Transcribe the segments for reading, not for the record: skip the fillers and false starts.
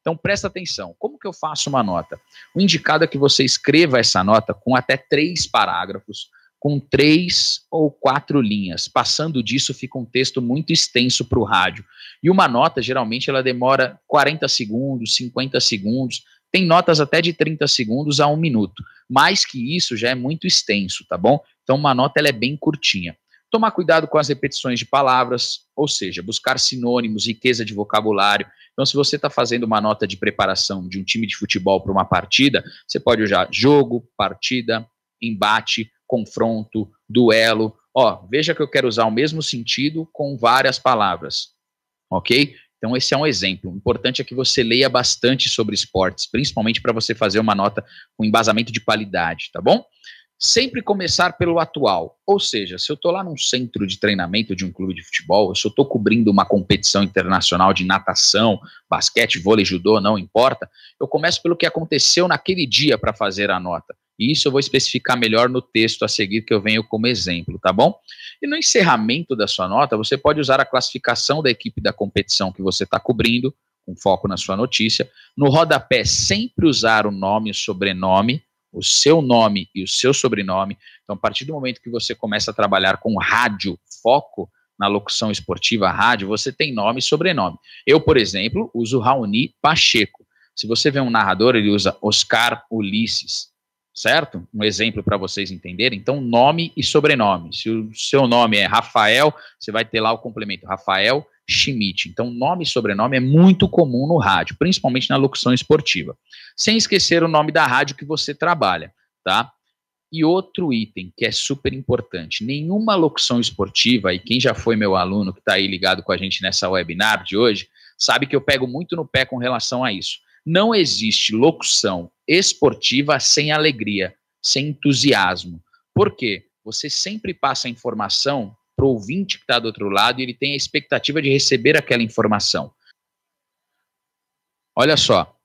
Então presta atenção, como que eu faço uma nota? O indicado é que você escreva essa nota com até 3 parágrafos, com 3 ou 4 linhas. Passando disso fica um texto muito extenso para o rádio. E uma nota, geralmente, ela demora 40 segundos, 50 segundos, tem notas até de 30 segundos a 1 minuto. Mais que isso já é muito extenso, tá bom? Então uma nota ela é bem curtinha. Tomar cuidado com as repetições de palavras, ou seja, buscar sinônimos, riqueza de vocabulário. Então, se você está fazendo uma nota de preparação de um time de futebol para uma partida, você pode usar jogo, partida, embate, confronto, duelo. Veja que eu quero usar o mesmo sentido com várias palavras, ok? Então, esse é um exemplo. O importante é que você leia bastante sobre esportes, principalmente para você fazer uma nota com embasamento de qualidade, tá bom? Sempre começar pelo atual, ou seja, se eu estou lá num centro de treinamento de um clube de futebol, se eu estou cobrindo uma competição internacional de natação, basquete, vôlei, judô, não importa, eu começo pelo que aconteceu naquele dia para fazer a nota, e isso eu vou especificar melhor no texto a seguir que eu venho como exemplo, tá bom? E no encerramento da sua nota, você pode usar a classificação da equipe da competição que você está cobrindo, com foco na sua notícia, no rodapé sempre usar o nome e o sobrenome, o seu nome e o seu sobrenome. Então, a partir do momento que você começa a trabalhar com rádio, foco na locução esportiva, rádio, você tem nome e sobrenome. Eu, por exemplo, uso Raoni Pacheco. Se você vê um narrador, ele usa Oscar Ulisses, certo? Um exemplo para vocês entenderem. Então, nome e sobrenome. Se o seu nome é Rafael, você vai ter lá o complemento, Rafael Schmidt. Então, nome e sobrenome é muito comum no rádio, principalmente na locução esportiva. Sem esquecer o nome da rádio que você trabalha, tá? E outro item que é super importante, nenhuma locução esportiva, e quem já foi meu aluno que está aí ligado com a gente nessa webinar de hoje, sabe que eu pego muito no pé com relação a isso. Não existe locução esportiva sem alegria, sem entusiasmo. Por quê? Você sempre passa a informação para o ouvinte que está do outro lado e ele tem a expectativa de receber aquela informação. Olha só,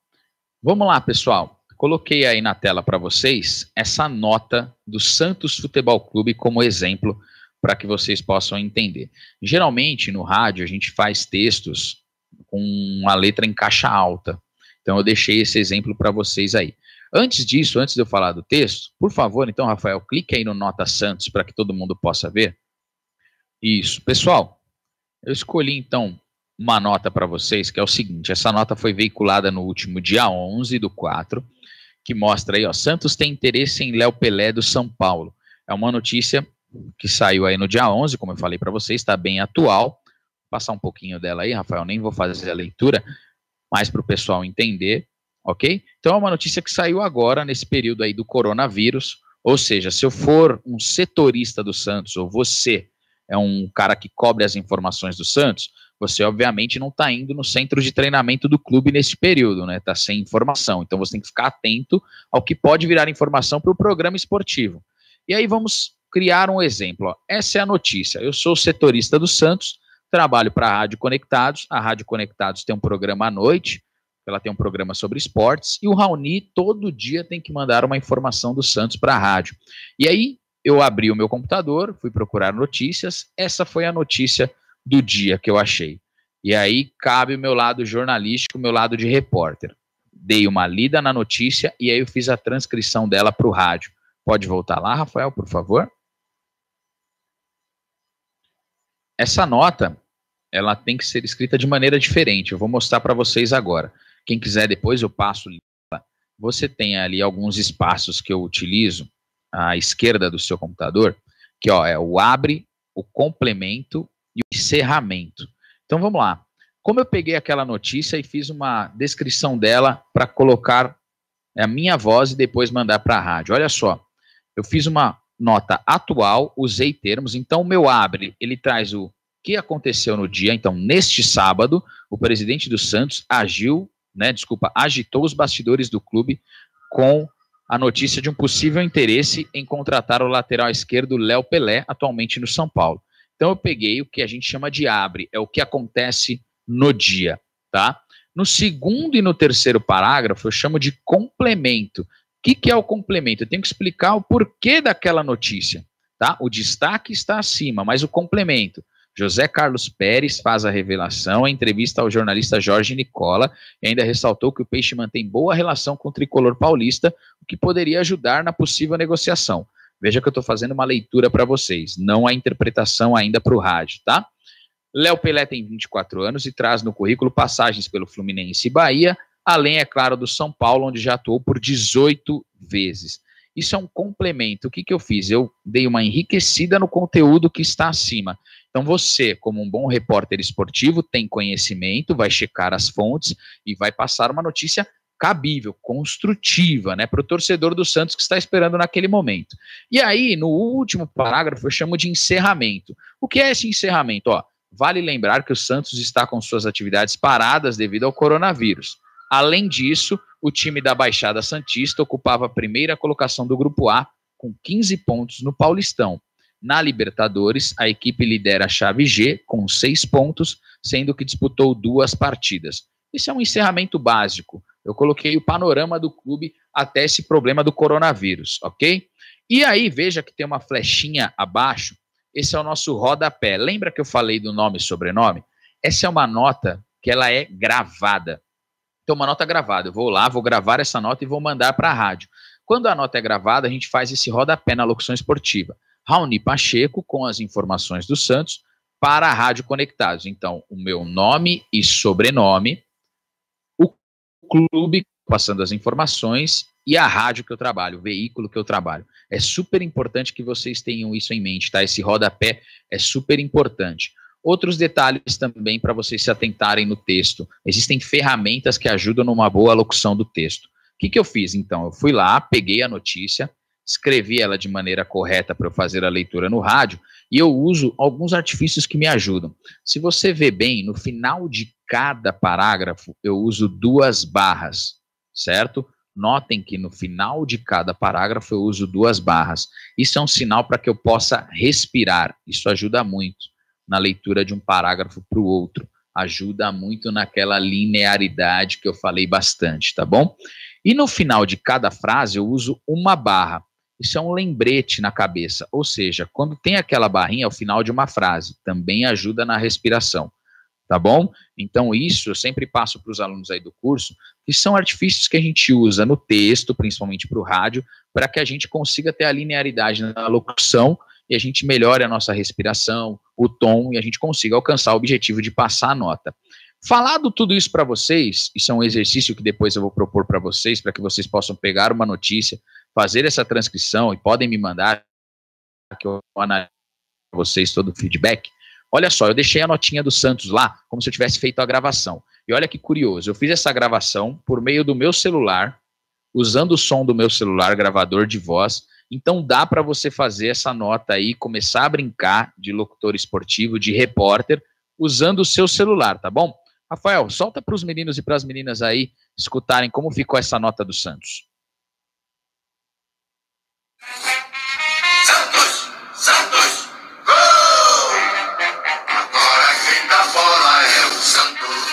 vamos lá, pessoal. Coloquei aí na tela para vocês essa nota do Santos Futebol Clube como exemplo para que vocês possam entender. Geralmente, no rádio, a gente faz textos com a letra em caixa alta. Então, eu deixei esse exemplo para vocês aí. Antes disso, antes de eu falar do texto, por favor, então, Rafael, clique aí no Nota Santos para que todo mundo possa ver. Isso. Pessoal, eu escolhi, então, uma nota para vocês, que é o seguinte, essa nota foi veiculada no último dia 11/4, que mostra aí, Santos tem interesse em Léo Pelé do São Paulo. É uma notícia que saiu aí no dia 11, como eu falei para vocês, está bem atual. Vou passar um pouquinho dela aí, Rafael, nem vou fazer a leitura, mas para o pessoal entender, ok? Então é uma notícia que saiu agora, nesse período aí do coronavírus, ou seja, se eu for um setorista do Santos, ou você é um cara que cobre as informações do Santos, você obviamente não está indo no centro de treinamento do clube nesse período, né? Está sem informação. Então você tem que ficar atento ao que pode virar informação para o programa esportivo. E aí vamos criar um exemplo. Essa é a notícia. Eu sou setorista do Santos, trabalho para a Rádio Conectados. A Rádio Conectados tem um programa à noite, ela tem um programa sobre esportes, e o Raoni todo dia tem que mandar uma informação do Santos para a rádio. E aí eu abri o meu computador, fui procurar notícias, essa foi a notícia do dia que eu achei. E aí cabe o meu lado jornalístico, o meu lado de repórter. Dei uma lida na notícia e aí eu fiz a transcrição dela para o rádio. Pode voltar lá, Rafael, por favor? Essa nota, ela tem que ser escrita de maneira diferente. Eu vou mostrar para vocês agora. Quem quiser depois eu passo. Você tem ali alguns espaços que eu utilizo à esquerda do seu computador, que é o abre, o complemento e o encerramento. Então vamos lá. Como eu peguei aquela notícia e fiz uma descrição dela para colocar a minha voz e depois mandar para a rádio. Olha só, eu fiz uma nota atual, usei termos, então o meu abre, ele traz o que aconteceu no dia. Então, neste sábado, o presidente do Santos agitou os bastidores do clube com a notícia de um possível interesse em contratar o lateral esquerdo Léo Pelé, atualmente no São Paulo. Então eu peguei o que a gente chama de abre, é o que acontece no dia, tá? No segundo e no terceiro parágrafo eu chamo de complemento. O que é o complemento? Eu tenho que explicar o porquê daquela notícia, tá? O destaque está acima, mas o complemento. José Carlos Pérez faz a revelação em entrevista ao jornalista Jorge Nicola e ainda ressaltou que o Peixe mantém boa relação com o tricolor paulista, o que poderia ajudar na possível negociação. Veja que eu estou fazendo uma leitura para vocês, não a interpretação ainda para o rádio, tá? Léo Pelé tem 24 anos e traz no currículo passagens pelo Fluminense e Bahia, além, é claro, do São Paulo, onde já atuou por 18 vezes. Isso é um complemento. O que eu fiz? Eu dei uma enriquecida no conteúdo que está acima. Então você, como um bom repórter esportivo, tem conhecimento, vai checar as fontes e vai passar uma notícia cabível, construtiva, né, para o torcedor do Santos que está esperando naquele momento. E aí, no último parágrafo, eu chamo de encerramento. O que é esse encerramento? Vale lembrar que o Santos está com suas atividades paradas devido ao coronavírus. Além disso, o time da Baixada Santista ocupava a primeira colocação do Grupo A com 15 pontos no Paulistão. Na Libertadores, a equipe lidera a chave G com 6 pontos, sendo que disputou 2 partidas. Esse é um encerramento básico. Eu coloquei o panorama do clube até esse problema do coronavírus, ok? E aí, veja que tem uma flechinha abaixo. Esse é o nosso rodapé. Lembra que eu falei do nome e sobrenome? Essa é uma nota que ela é gravada. Então, uma nota gravada. Eu vou lá, vou gravar essa nota e vou mandar para a rádio. Quando a nota é gravada, a gente faz esse rodapé na locução esportiva. Raoni Pacheco, com as informações do Santos, para a Rádio Conectados. Então, o meu nome e sobrenome, o clube passando as informações e a rádio que eu trabalho, o veículo que eu trabalho. É super importante que vocês tenham isso em mente, tá? Esse rodapé é super importante. Outros detalhes também para vocês se atentarem no texto. Existem ferramentas que ajudam numa boa locução do texto. O que eu fiz, então? Eu fui lá, peguei a notícia, escrevi ela de maneira correta para eu fazer a leitura no rádio, e eu uso alguns artifícios que me ajudam. Se você vê bem, no final de cada parágrafo, eu uso 2 barras, certo? Notem que no final de cada parágrafo eu uso 2 barras. Isso é um sinal para que eu possa respirar. Isso ajuda muito na leitura de um parágrafo para o outro. Ajuda muito naquela linearidade que eu falei bastante, tá bom? E no final de cada frase eu uso 1 barra. Isso é um lembrete na cabeça, ou seja, quando tem aquela barrinha ao final de uma frase, também ajuda na respiração, tá bom? Então isso eu sempre passo para os alunos aí do curso, que são artifícios que a gente usa no texto, principalmente para o rádio, para que a gente consiga ter a linearidade na locução e a gente melhore a nossa respiração, o tom, e a gente consiga alcançar o objetivo de passar a nota. Falado tudo isso para vocês, isso é um exercício que depois eu vou propor para vocês, para que vocês possam pegar uma notícia, fazer essa transcrição e podem me mandar, que eu analiso para vocês todo o feedback. Olha só, eu deixei a notinha do Santos lá, como se eu tivesse feito a gravação. E olha que curioso, eu fiz essa gravação por meio do meu celular, usando o som do meu celular, gravador de voz. Então dá para você fazer essa nota aí, começar a brincar de locutor esportivo, de repórter, usando o seu celular, tá bom? Rafael, solta para os meninos e para as meninas aí escutarem como ficou essa nota do Santos. Santos, Santos, gol! Agora quem dá bola é o Santos.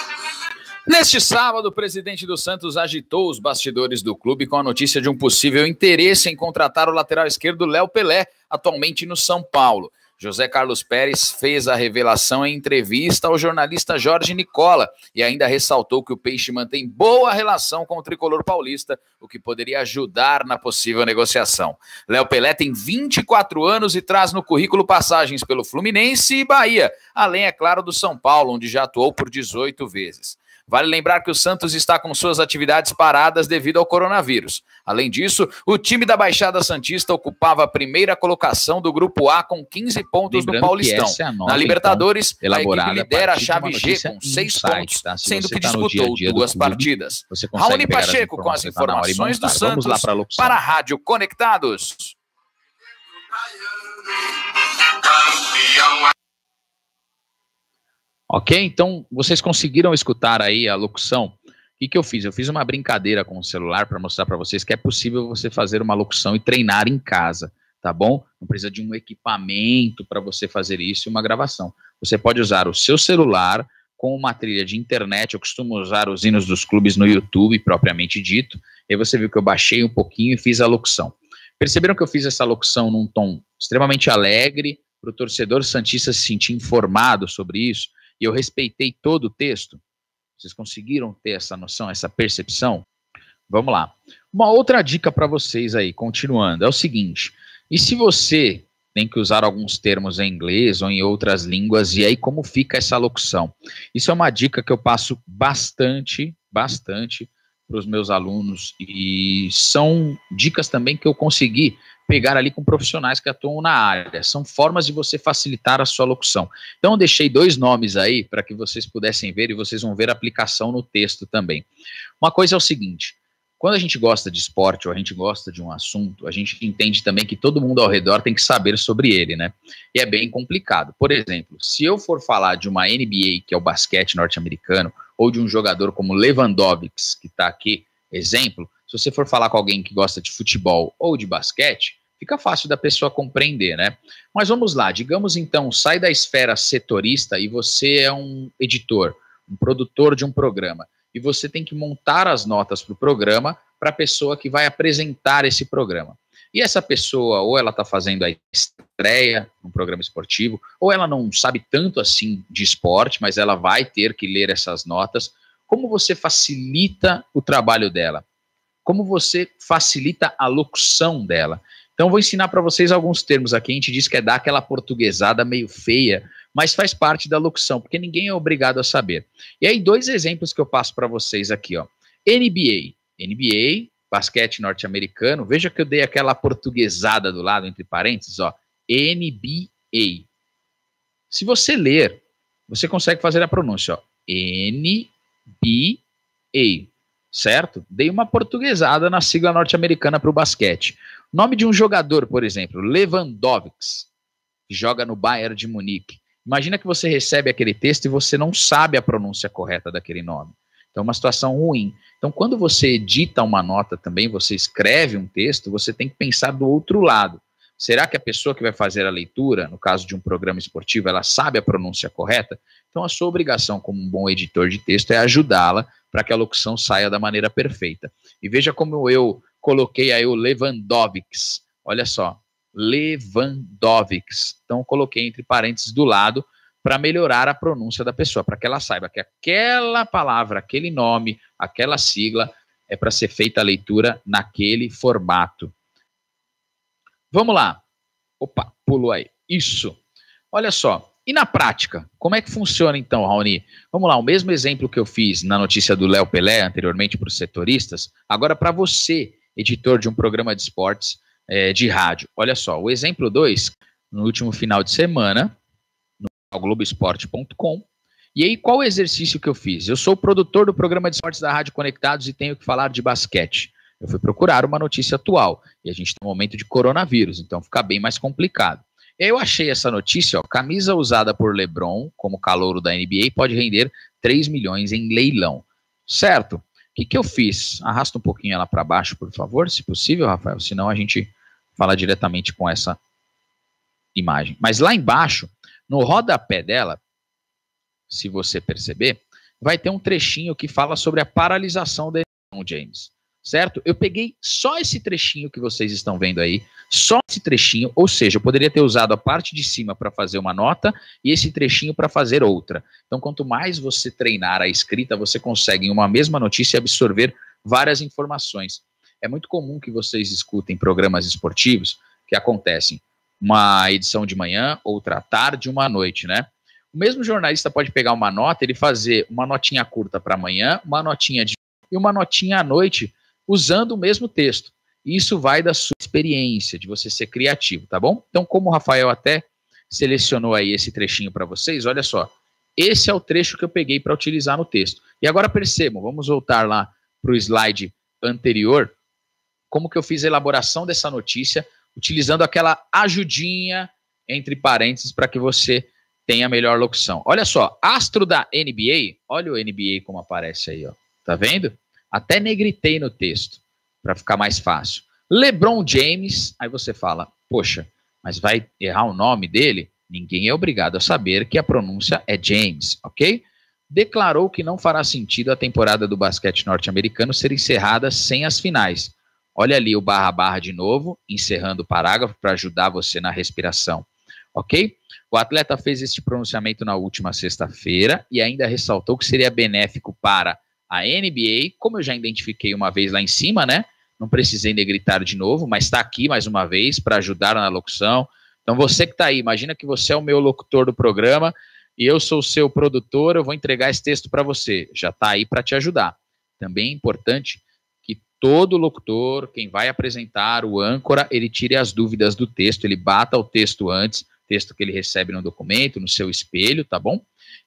Neste sábado, o presidente do Santos agitou os bastidores do clube com a notícia de um possível interesse em contratar o lateral esquerdo Léo Pelé, atualmente no São Paulo. José Carlos Pérez fez a revelação em entrevista ao jornalista Jorge Nicola e ainda ressaltou que o Peixe mantém boa relação com o tricolor paulista, o que poderia ajudar na possível negociação. Léo Pelé tem 24 anos e traz no currículo passagens pelo Fluminense e Bahia, além, é claro, do São Paulo, onde já atuou por 18 vezes. Vale lembrar que o Santos está com suas atividades paradas devido ao coronavírus. Além disso, o time da Baixada Santista ocupava a primeira colocação do Grupo A com 15 pontos no Paulistão. Na Libertadores, então, a equipe lidera a chave G com 6 pontos, tá? Sendo que disputou 2 partidas. Raoni Pacheco com as informações do Santos para a Rádio Conectados. Ok, então vocês conseguiram escutar aí a locução? O que eu fiz? Eu fiz uma brincadeira com o celular para mostrar para vocês que é possível você fazer uma locução e treinar em casa, tá bom? Não precisa de um equipamento para você fazer isso e uma gravação. Você pode usar o seu celular com uma trilha de internet. Eu costumo usar os hinos dos clubes no YouTube, propriamente dito. E aí você viu que eu baixei um pouquinho e fiz a locução. Perceberam que eu fiz essa locução num tom extremamente alegre, para o torcedor santista se sentir informado sobre isso, e eu respeitei todo o texto? Vocês conseguiram ter essa noção, essa percepção? Vamos lá. Uma outra dica para vocês aí, continuando, é o seguinte: e se você tem que usar alguns termos em inglês ou em outras línguas, e aí como fica essa locução? Isso é uma dica que eu passo bastante para os meus alunos, e são dicas também que eu consegui pegar ali com profissionais que atuam na área. São formas de você facilitar a sua locução. Então eu deixei 2 nomes aí para que vocês pudessem ver, e vocês vão ver a aplicação no texto também. Uma coisa é o seguinte: quando a gente gosta de esporte ou a gente gosta de um assunto, a gente entende também que todo mundo ao redor tem que saber sobre ele, né? E é bem complicado. Por exemplo, se eu for falar de uma NBA, que é o basquete norte-americano, ou de um jogador como Lewandowski, que está aqui, exemplo, se você for falar com alguém que gosta de futebol ou de basquete, fica fácil da pessoa compreender, né? Mas vamos lá, digamos então, sai da esfera setorista e você é um editor, um produtor de um programa, e você tem que montar as notas para o programa para a pessoa que vai apresentar esse programa. E essa pessoa, ou ela está fazendo a estreia num programa esportivo, ou ela não sabe tanto assim de esporte, mas ela vai ter que ler essas notas. Como você facilita o trabalho dela? Como você facilita a locução dela? Então, vou ensinar para vocês alguns termos aqui. A gente diz que é dar aquela portuguesada meio feia, mas faz parte da locução, porque ninguém é obrigado a saber. E aí, 2 exemplos que eu passo para vocês aqui, ó. NBA, basquete norte-americano. Veja que eu dei aquela portuguesada do lado, entre parênteses, ó. NBA. Se você ler, você consegue fazer a pronúncia, ó. NBA, certo? Dei uma portuguesada na sigla norte-americana para o basquete. Nome de um jogador, por exemplo, Lewandowski, que joga no Bayern de Munique. Imagina que você recebe aquele texto e você não sabe a pronúncia correta daquele nome. Então, é uma situação ruim. Então, quando você edita uma nota também, você escreve um texto, você tem que pensar do outro lado. Será que a pessoa que vai fazer a leitura, no caso de um programa esportivo, ela sabe a pronúncia correta? Então, a sua obrigação como um bom editor de texto é ajudá-la para que a locução saia da maneira perfeita. E veja como eu coloquei aí o Lewandowski. Olha só, Lewandowski. Então, eu coloquei entre parênteses do lado para melhorar a pronúncia da pessoa, para que ela saiba que aquela palavra, aquele nome, aquela sigla é para ser feita a leitura naquele formato. Vamos lá. Opa, pulou aí. Isso. Olha só. E na prática, como é que funciona então, Raoni? Vamos lá, o mesmo exemplo que eu fiz na notícia do Léo Pelé, anteriormente para os setoristas, agora para você, editor de um programa de esportes de rádio. Olha só, o exemplo 2, no último final de semana, no Globoesporte.com. E aí, qual o exercício que eu fiz? Eu sou o produtor do programa de esportes da Rádio Conectados e tenho que falar de basquete. Eu fui procurar uma notícia atual, e a gente tem um momento de coronavírus, então fica bem mais complicado. E aí eu achei essa notícia, ó, camisa usada por LeBron como calouro da NBA pode render 3 milhões em leilão. Certo? O que eu fiz? Arrasta um pouquinho ela para baixo, por favor, se possível, Rafael, senão a gente fala diretamente com essa imagem. Mas lá embaixo, no rodapé dela, se você perceber, vai ter um trechinho que fala sobre a paralisação da LeBron James. Certo? Eu peguei só esse trechinho que vocês estão vendo aí, só esse trechinho, ou seja, eu poderia ter usado a parte de cima para fazer uma nota e esse trechinho para fazer outra. Então, quanto mais você treinar a escrita, você consegue em uma mesma notícia absorver várias informações. É muito comum que vocês escutem programas esportivos que acontecem uma edição de manhã, outra à tarde, uma à noite, né? O mesmo jornalista pode pegar uma nota, ele fazer uma notinha curta para amanhã, uma notinha de e uma notinha à noite, usando o mesmo texto. Isso vai da sua experiência, de você ser criativo, tá bom? Então, como o Rafael até selecionou aí esse trechinho para vocês, olha só. Esse é o trecho que eu peguei para utilizar no texto. E agora percebam, vamos voltar lá para o slide anterior, como que eu fiz a elaboração dessa notícia, utilizando aquela ajudinha entre parênteses para que você tenha a melhor locução. Olha só, astro da NBA, olha o NBA como aparece aí, ó. Tá vendo? Até negritei no texto, para ficar mais fácil. LeBron James, aí você fala, poxa, mas vai errar o nome dele? Ninguém é obrigado a saber que a pronúncia é James, ok? Declarou que não fará sentido a temporada do basquete norte-americano ser encerrada sem as finais. Olha ali o barra de novo, encerrando o parágrafo para ajudar você na respiração. ok? O atleta fez este pronunciamento na última sexta-feira e ainda ressaltou que seria benéfico para a NBA, como eu já identifiquei uma vez lá em cima, né? Não precisei negritar de novo, mas está aqui mais uma vez para ajudar na locução. Então você que está aí, imagina que você é o meu locutor do programa e eu sou o seu produtor, eu vou entregar esse texto para você. Já está aí para te ajudar. Também é importante que todo locutor, quem vai apresentar o âncora, ele tire as dúvidas do texto, ele bata o texto antes, texto que ele recebe no documento, no seu espelho, tá bom?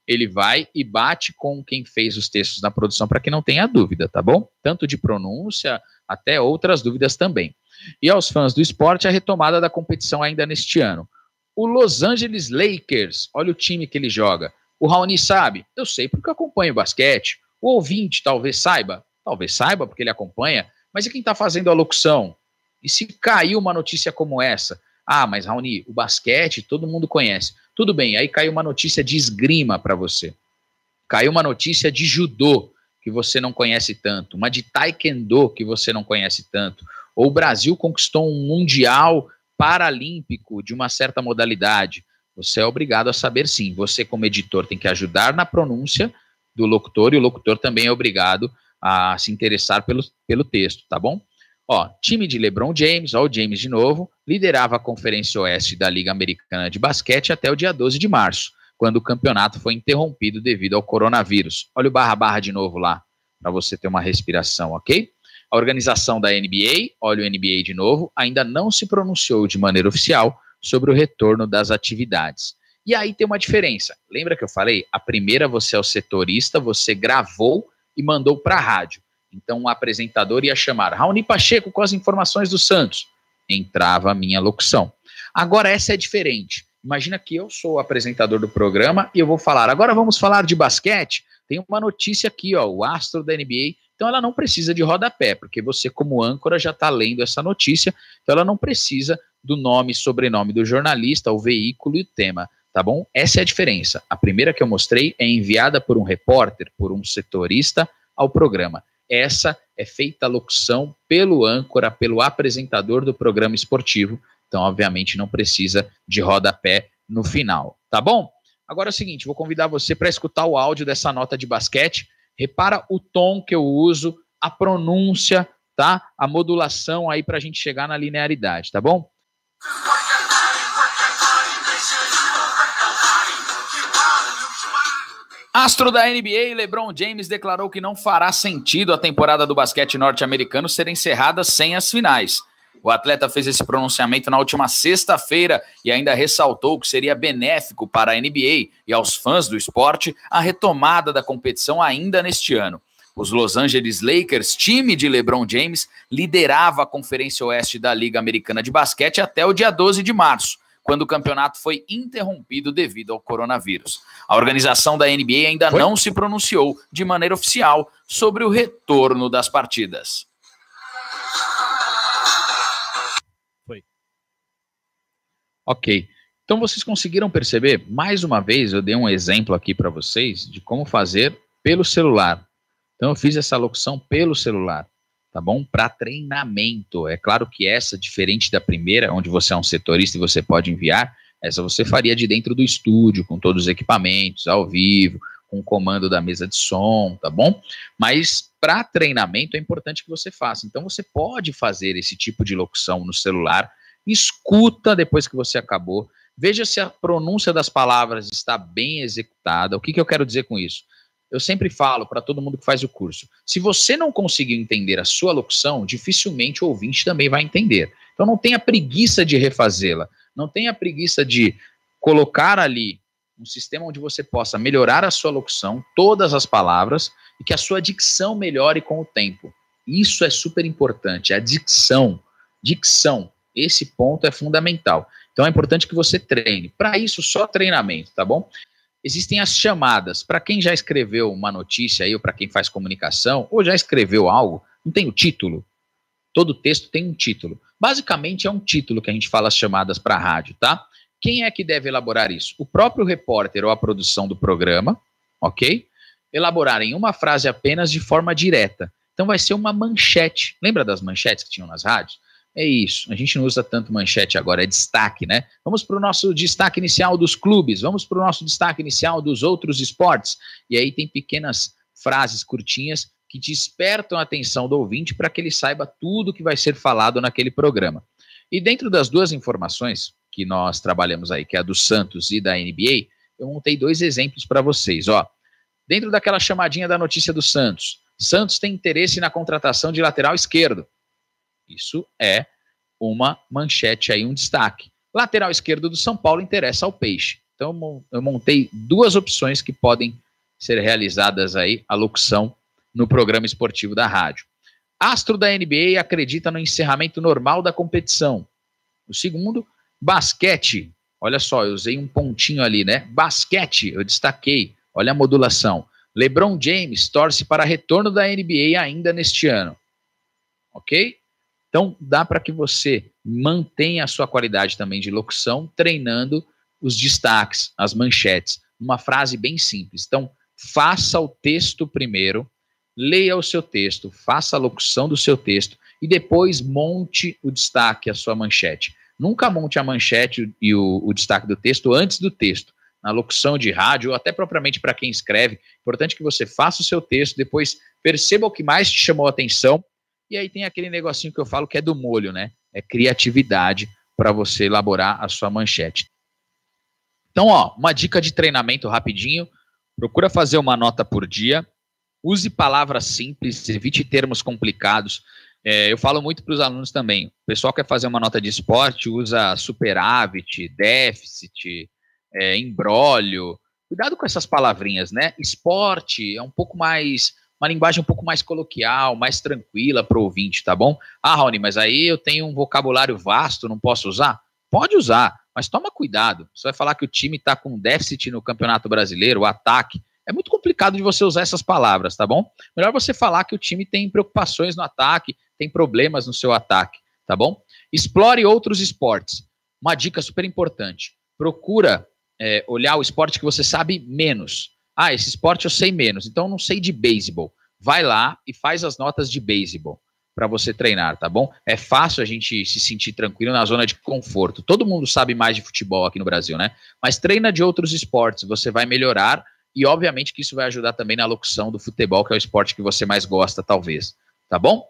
Ele vai e bate com quem fez os textos na produção para que não tenha dúvida, tá bom? Tanto de pronúncia até outras dúvidas também. E aos fãs do esporte, a retomada da competição ainda neste ano. O Los Angeles Lakers, olha o time que ele joga. O Raoni sabe? Eu sei porque eu acompanho basquete. O ouvinte talvez saiba porque ele acompanha, mas e quem está fazendo a locução? E se caiu uma notícia como essa? Ah, mas Raoni, o basquete todo mundo conhece. Tudo bem, aí caiu uma notícia de esgrima para você. Caiu uma notícia de judô, que você não conhece tanto. Uma de taekwondo, que você não conhece tanto. Ou o Brasil conquistou um mundial paralímpico de uma certa modalidade. Você é obrigado a saber sim. Você, como editor, tem que ajudar na pronúncia do locutor, e o locutor também é obrigado a se interessar pelo texto, tá bom? Ó, time de LeBron James, ó, o James de novo, liderava a Conferência Oeste da Liga Americana de Basquete até o dia 12 de março, quando o campeonato foi interrompido devido ao coronavírus. Olha o barra-barra de novo lá, para você ter uma respiração, ok? A organização da NBA, olha o NBA de novo, ainda não se pronunciou de maneira oficial sobre o retorno das atividades. E aí tem uma diferença. Lembra que eu falei? A primeira, você é o setorista, você gravou e mandou para a rádio. Então o apresentador ia chamar Raoni Pacheco com as informações do Santos. Entrava a minha locução. Agora essa é diferente. Imagina que eu sou o apresentador do programa e eu vou falar, agora vamos falar de basquete. Tem uma notícia aqui, ó, o astro da NBA. Então ela não precisa de rodapé, porque você como âncora já está lendo essa notícia, então ela não precisa do nome e sobrenome do jornalista, o veículo e o tema, tá bom? Essa é a diferença. A primeira que eu mostrei é enviada por um repórter, por um setorista ao programa. Essa é feita a locução pelo âncora, pelo apresentador do programa esportivo, então obviamente não precisa de rodapé no final, tá bom? Agora é o seguinte, vou convidar você para escutar o áudio dessa nota de basquete. Repara o tom que eu uso, a pronúncia, tá? A modulação aí para a gente chegar na linearidade, tá bom? Astro da NBA, LeBron James declarou que não fará sentido a temporada do basquete norte-americano ser encerrada sem as finais. O atleta fez esse pronunciamento na última sexta-feira e ainda ressaltou que seria benéfico para a NBA e aos fãs do esporte a retomada da competição ainda neste ano. Os Los Angeles Lakers, time de LeBron James, liderava a Conferência Oeste da Liga Americana de Basquete até o dia 12 de março, quando o campeonato foi interrompido devido ao coronavírus. A organização da NBA ainda não se pronunciou de maneira oficial sobre o retorno das partidas. Ok, então vocês conseguiram perceber? Mais uma vez eu dei um exemplo aqui para vocês de como fazer pelo celular. Então eu fiz essa locução pelo celular, tá bom? Para treinamento. É claro que essa, diferente da primeira, onde você é um setorista e você pode enviar, essa você faria de dentro do estúdio, com todos os equipamentos, ao vivo, com o comando da mesa de som, tá bom? Mas para treinamento é importante que você faça. Então você pode fazer esse tipo de locução no celular. Escuta depois que você acabou, veja se a pronúncia das palavras está bem executada. O que eu quero dizer com isso? Eu sempre falo para todo mundo que faz o curso, se você não conseguiu entender a sua locução, dificilmente o ouvinte também vai entender. Então não tenha preguiça de refazê-la, não tenha preguiça de colocar ali um sistema onde você possa melhorar a sua locução, todas as palavras, e que a sua dicção melhore com o tempo. Isso é super importante, a dicção. Esse ponto é fundamental. Então é importante que você treine. Para isso, só treinamento, tá bom? Existem as chamadas. Para quem já escreveu uma notícia aí, ou para quem faz comunicação, ou já escreveu algo, não tem o título? Todo texto tem um título. Basicamente é um título que a gente fala as chamadas para a rádio, tá? Quem é que deve elaborar isso? O próprio repórter ou a produção do programa, ok? Elaborar em uma frase apenas de forma direta. Então vai ser uma manchete. Lembra das manchetes que tinham nas rádios? É isso, a gente não usa tanto manchete agora, é destaque, né? Vamos para o nosso destaque inicial dos clubes, vamos para o nosso destaque inicial dos outros esportes. E aí tem pequenas frases curtinhas que despertam a atenção do ouvinte para que ele saiba tudo que vai ser falado naquele programa. E dentro das duas informações que nós trabalhamos aí, que é a do Santos e da NBA, eu montei 2 exemplos para vocês, ó. Dentro daquela chamadinha da notícia do Santos, Santos tem interesse na contratação de lateral esquerdo. Isso é uma manchete aí, um destaque. Lateral esquerdo do São Paulo interessa ao Peixe. Então eu montei 2 opções que podem ser realizadas aí, a locução no programa esportivo da rádio. Astro da NBA acredita no encerramento normal da competição. O segundo, basquete. Olha só, eu usei um pontinho ali, né? Basquete, eu destaquei. Olha a modulação. LeBron James torce para retorno da NBA ainda neste ano. Ok? Então, dá para que você mantenha a sua qualidade também de locução, treinando os destaques, as manchetes. Uma frase bem simples. Então, faça o texto primeiro, leia o seu texto, faça a locução do seu texto e depois monte o destaque, a sua manchete. Nunca monte a manchete e o destaque do texto antes do texto. Na locução de rádio, ou até propriamente para quem escreve, importante que você faça o seu texto, depois perceba o que mais te chamou a atenção, e aí tem aquele negocinho que eu falo que é do molho, né? É criatividade para você elaborar a sua manchete. Então, ó, uma dica de treinamento rapidinho, procura fazer uma nota por dia, use palavras simples, evite termos complicados. Eu falo muito para os alunos também, o pessoal quer fazer uma nota de esporte, usa superávit, déficit, imbróglio, cuidado com essas palavrinhas, né? Esporte é um pouco mais, uma linguagem um pouco mais coloquial, mais tranquila para o ouvinte, tá bom? Ah, Raoni, mas aí eu tenho um vocabulário vasto, não posso usar? Pode usar, mas toma cuidado. Você vai falar que o time está com déficit no Campeonato Brasileiro, o ataque. É muito complicado de você usar essas palavras, tá bom? Melhor você falar que o time tem preocupações no ataque, tem problemas no seu ataque, tá bom? Explore outros esportes. Uma dica super importante. Procura olhar o esporte que você sabe menos. Ah, esse esporte eu sei menos, então eu não sei de beisebol. Vai lá e faz as notas de beisebol para você treinar, tá bom? É fácil a gente se sentir tranquilo na zona de conforto. Todo mundo sabe mais de futebol aqui no Brasil, né? Mas treina de outros esportes, você vai melhorar e obviamente que isso vai ajudar também na locução do futebol, que é o esporte que você mais gosta, talvez. Tá bom?